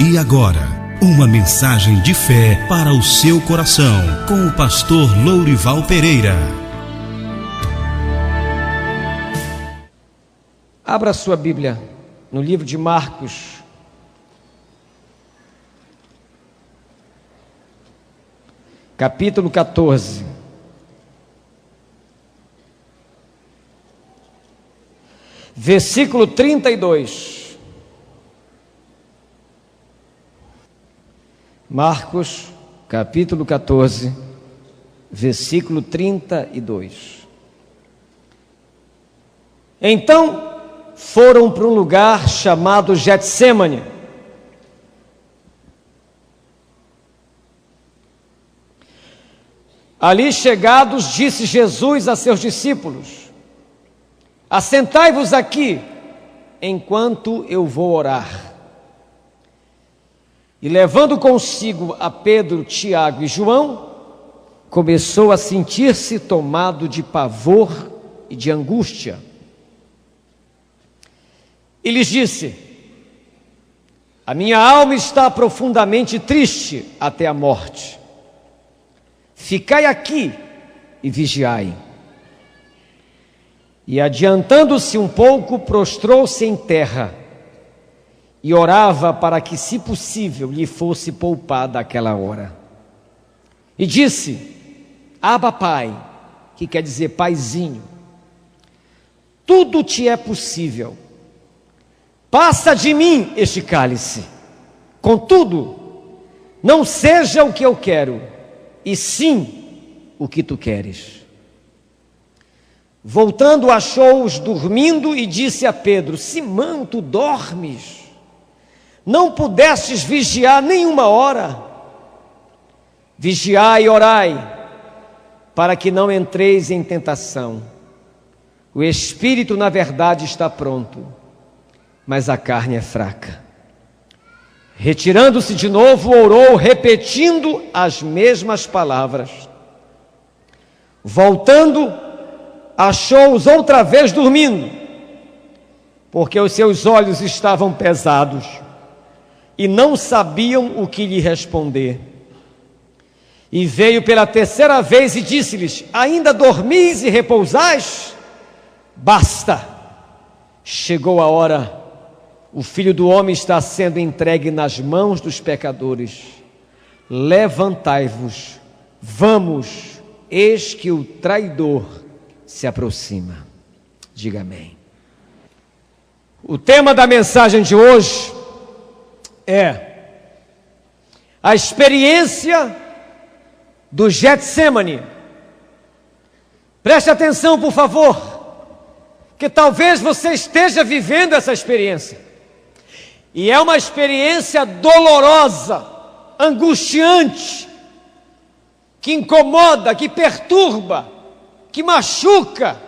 E agora, uma mensagem de fé para o seu coração, com o pastor Lourival Pereira. Abra sua Bíblia no livro de Marcos, capítulo 14. Versículo 32. Marcos, capítulo 14, versículo 32. Então foram para um lugar chamado Getsêmani. Ali chegados, disse Jesus a seus discípulos: assentai-vos aqui, enquanto eu vou orar. E levando consigo a Pedro, Tiago e João, começou a sentir-se tomado de pavor e de angústia. E lhes disse: a minha alma está profundamente triste até a morte. Ficai aqui e vigiai. E adiantando-se um pouco, prostrou-se em terra e orava para que, se possível, lhe fosse poupada aquela hora. E disse: Abba, Pai, que quer dizer Paizinho, tudo te é possível. Passa de mim este cálice. Contudo, não seja o que eu quero, e sim o que tu queres. Voltando, achou-os dormindo e disse a Pedro: Simão, tu dormes? Não pudestes vigiar nenhuma hora? Vigiai e orai, para que não entreis em tentação. O espírito, na verdade, está pronto, mas a carne é fraca. Retirando-se de novo, orou, repetindo as mesmas palavras. Voltando, achou-os outra vez dormindo, porque os seus olhos estavam pesados e não sabiam o que lhe responder. E veio pela terceira vez e disse-lhes: ainda dormis e repousais? Basta, chegou a hora. O Filho do Homem está sendo entregue nas mãos dos pecadores. Levantai-vos, vamos, eis que o traidor se aproxima. Diga amém. O tema da mensagem de hoje é a experiência do Getsêmani. Preste atenção, por favor, que talvez você esteja vivendo essa experiência. E é uma experiência dolorosa, angustiante, que incomoda, que perturba, que machuca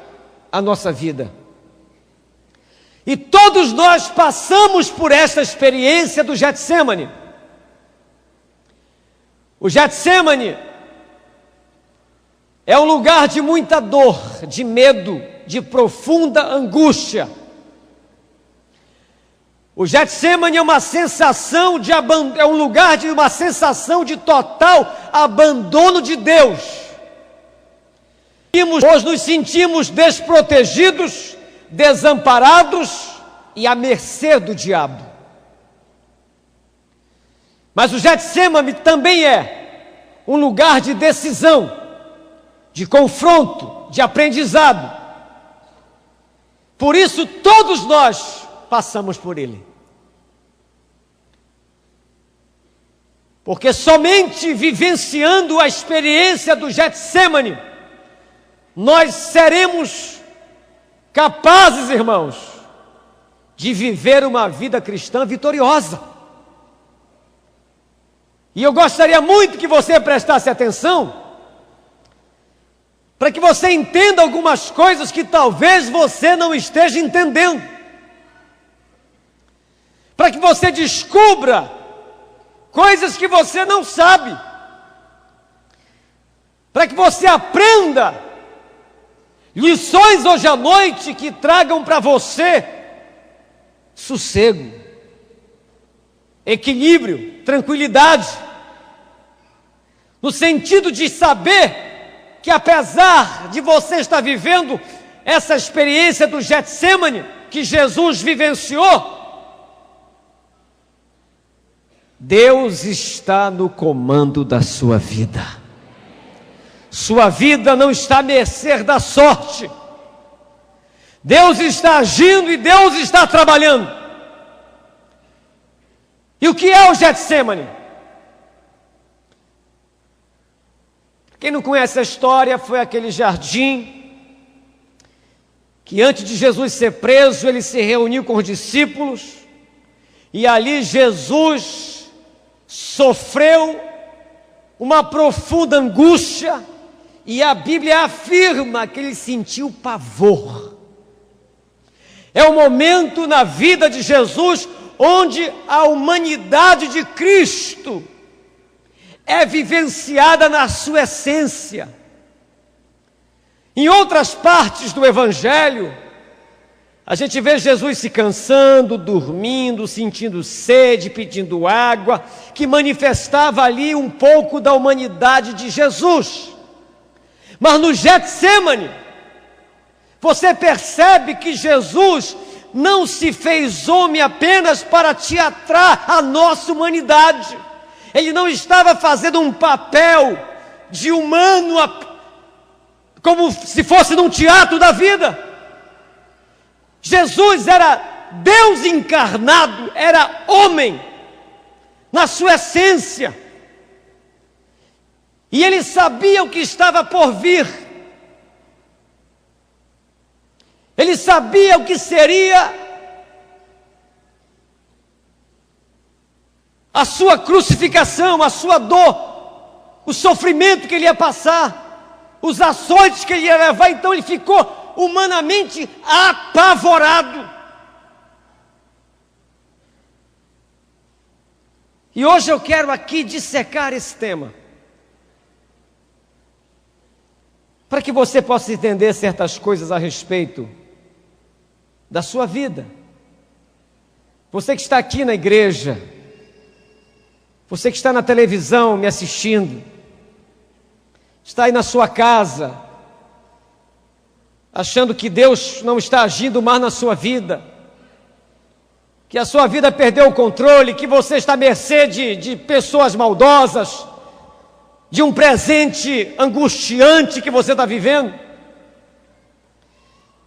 a nossa vida. E todos nós passamos por esta experiência do Getsêmani. O Getsêmani é um lugar de muita dor, de medo, de profunda angústia. O Getsêmani é uma sensação de é um lugar de uma sensação de total abandono de Deus. Hoje nos sentimos desprotegidos, desamparados e à mercê do diabo. Mas o Getsêmani também é um lugar de decisão, de confronto, de aprendizado. Por isso todos nós passamos por ele. Porque somente vivenciando a experiência do Getsêmani, nós seremos capazes, irmãos, de viver uma vida cristã vitoriosa. E eu gostaria muito que você prestasse atenção, para que você entenda algumas coisas que talvez você não esteja entendendo, para que você descubra coisas que você não sabe, para que você aprenda lições hoje à noite que tragam para você sossego. equilíbrio, tranquilidade, no sentido de saber que apesar de você estar vivendo essa experiência do Getsêmani que Jesus vivenciou, Deus está no comando da sua vida. Sua vida não está à mercê da sorte. Deus está agindo e Deus está trabalhando. E o que é o Getsêmani? Quem não conhece a história, foi aquele jardim que antes de Jesus ser preso, ele se reuniu com os discípulos e ali Jesus sofreu uma profunda angústia e a Bíblia afirma que ele sentiu pavor. É o momento na vida de Jesus onde a humanidade de Cristo é vivenciada na sua essência. Em outras partes do Evangelho, a gente vê Jesus se cansando, dormindo, sentindo sede, pedindo água, que manifestava ali um pouco da humanidade de Jesus. Mas no Getsêmani, você percebe que Jesus não se fez homem apenas para teatrar a nossa humanidade. Ele não estava fazendo um papel de humano como se fosse num teatro da vida. Jesus era Deus encarnado, era homem na sua essência. E ele sabia o que estava por vir. Ele sabia o que seria a sua crucificação, a sua dor, o sofrimento que ele ia passar, os açoites que ele ia levar. Então ele ficou humanamente apavorado. E hoje eu quero aqui dissecar esse tema, para que você possa entender certas coisas a respeito da sua vida. Você que está aqui na igreja, você que está na televisão me assistindo, está aí na sua casa, achando que Deus não está agindo mais na sua vida, que a sua vida perdeu o controle, que você está à mercê de pessoas maldosas, de um presente angustiante que você está vivendo.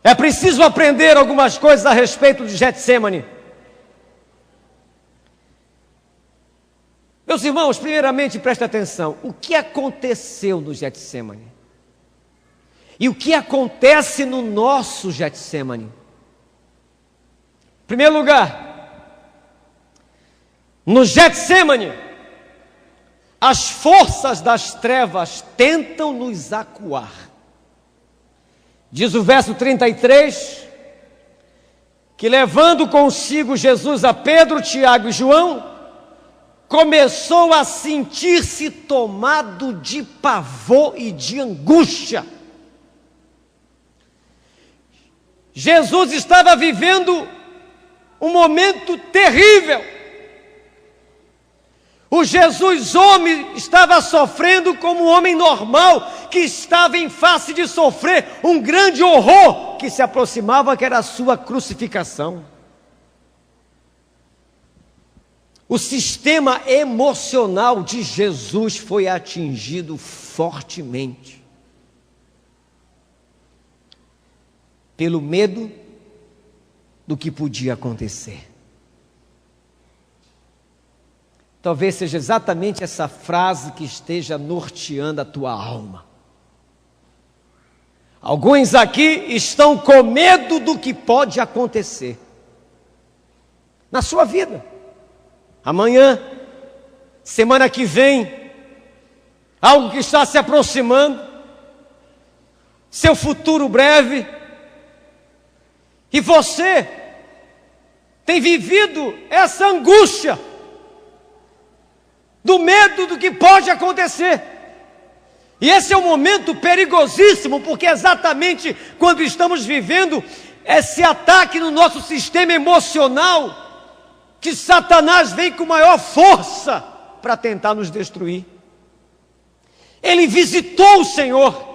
É preciso aprender algumas coisas a respeito de Getsêmani. Meus irmãos, primeiramente preste atenção, o que aconteceu no Getsêmani? E o que acontece no nosso Getsêmani? Em primeiro lugar, no Getsêmani, as forças das trevas tentam nos acuar. Diz o verso 33, que levando consigo Jesus a Pedro, Tiago e João, começou a sentir-se tomado de pavor e de angústia. Jesus estava vivendo um momento terrível. O Jesus homem estava sofrendo como um homem normal, que estava em face de sofrer um grande horror que se aproximava, que era a sua crucificação. O sistema emocional de Jesus foi atingido fortemente pelo medo do que podia acontecer. Talvez seja exatamente essa frase que esteja norteando a tua alma. Alguns aqui estão com medo do que pode acontecer na sua vida. Amanhã, semana que vem, algo que está se aproximando, seu futuro breve, e você tem vivido essa angústia do medo do que pode acontecer. E esse é um momento perigosíssimo, porque exatamente quando estamos vivendo esse ataque no nosso sistema emocional, que Satanás vem com maior força para tentar nos destruir. Ele visitou o Senhor.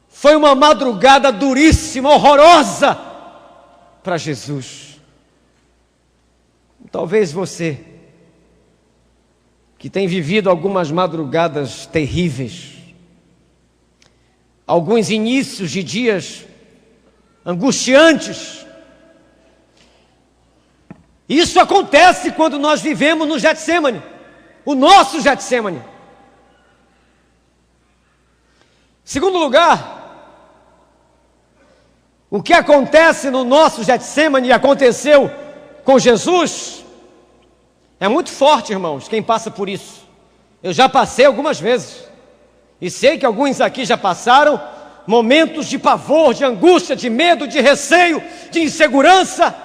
Foi uma madrugada duríssima, horrorosa para Jesus. Talvez você, que tem vivido algumas madrugadas terríveis, alguns inícios de dias angustiantes. Isso acontece quando nós vivemos no Getsêmani, o nosso Getsêmani. Segundo lugar, o que acontece no nosso Getsêmani e aconteceu com Jesus é muito forte, irmãos, quem passa por isso. Eu já passei algumas vezes, e sei que alguns aqui já passaram momentos de pavor, de angústia, de medo, de receio, de insegurança.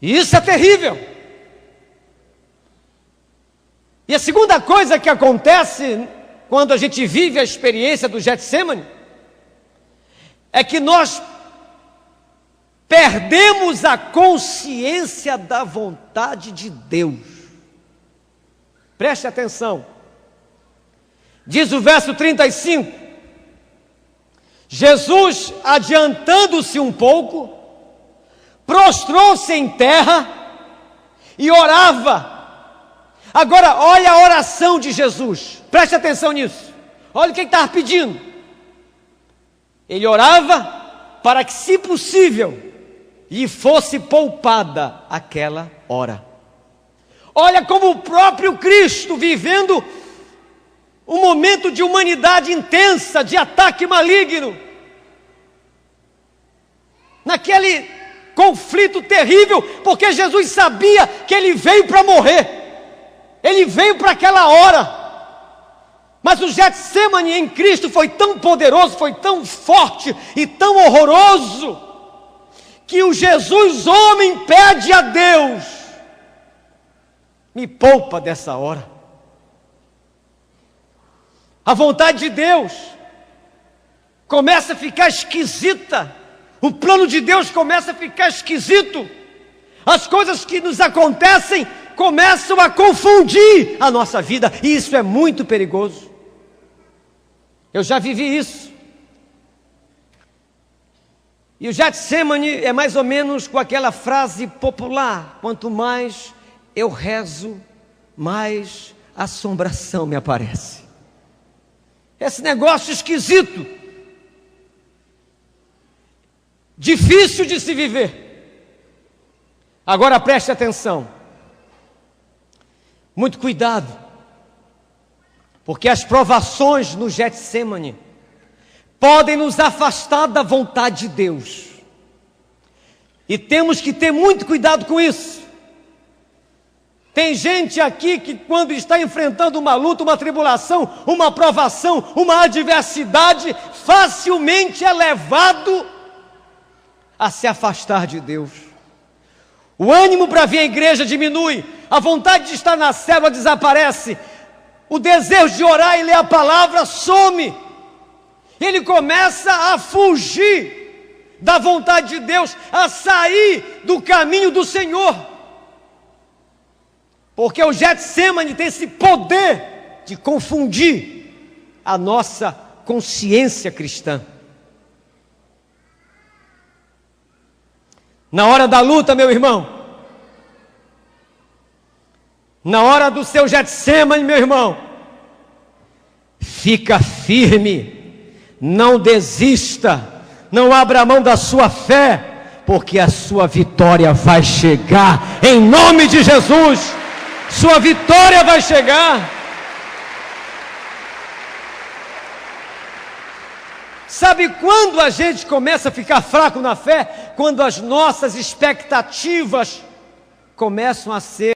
E isso é terrível. E a segunda coisa que acontece quando a gente vive a experiência do Getsêmani é que nós perdemos a consciência da vontade de Deus. Preste atenção. Diz o verso 35. Jesus, adiantando-se um pouco, prostrou-se em terra e orava. Agora, olha a oração de Jesus. Preste atenção nisso. Olha o que ele estava pedindo. Ele orava para que, se possível, lhe fosse poupada aquela hora. Olha como o próprio Cristo, vivendo um momento de humanidade intensa, de ataque maligno, naquele conflito terrível, porque Jesus sabia que ele veio para morrer. Ele veio para aquela hora. Mas o Getsêmani em Cristo foi tão poderoso, foi tão forte e tão horroroso, que o Jesus homem pede a Deus: me poupa dessa hora. A vontade de Deus começa a ficar esquisita. O plano de Deus começa a ficar esquisito. As coisas que nos acontecem começam a confundir a nossa vida, e isso é muito perigoso. Eu já vivi isso. E o Getsêmani é mais ou menos com aquela frase popular: quanto mais eu rezo, mais assombração me aparece. Esse negócio esquisito, difícil de se viver. Agora preste atenção, muito cuidado, porque as provações no Getsêmani podem nos afastar da vontade de Deus, e temos que ter muito cuidado com isso. Tem gente aqui que, quando está enfrentando uma luta, uma tribulação, uma provação, uma adversidade, facilmente é levado a se afastar de Deus. O ânimo para vir à igreja diminui, a vontade de estar na célula desaparece, o desejo de orar e ler a palavra some. Ele começa a fugir da vontade de Deus, a sair do caminho do Senhor. Porque o Getsêmani tem esse poder de confundir a nossa consciência cristã. Na hora da luta, meu irmão, na hora do seu Getsêmani, meu irmão, fica firme, não desista, não abra mão da sua fé, porque a sua vitória vai chegar, em nome de Jesus. Sua vitória vai chegar. Sabe quando a gente começa a ficar fraco na fé? Quando as nossas expectativas começam a ser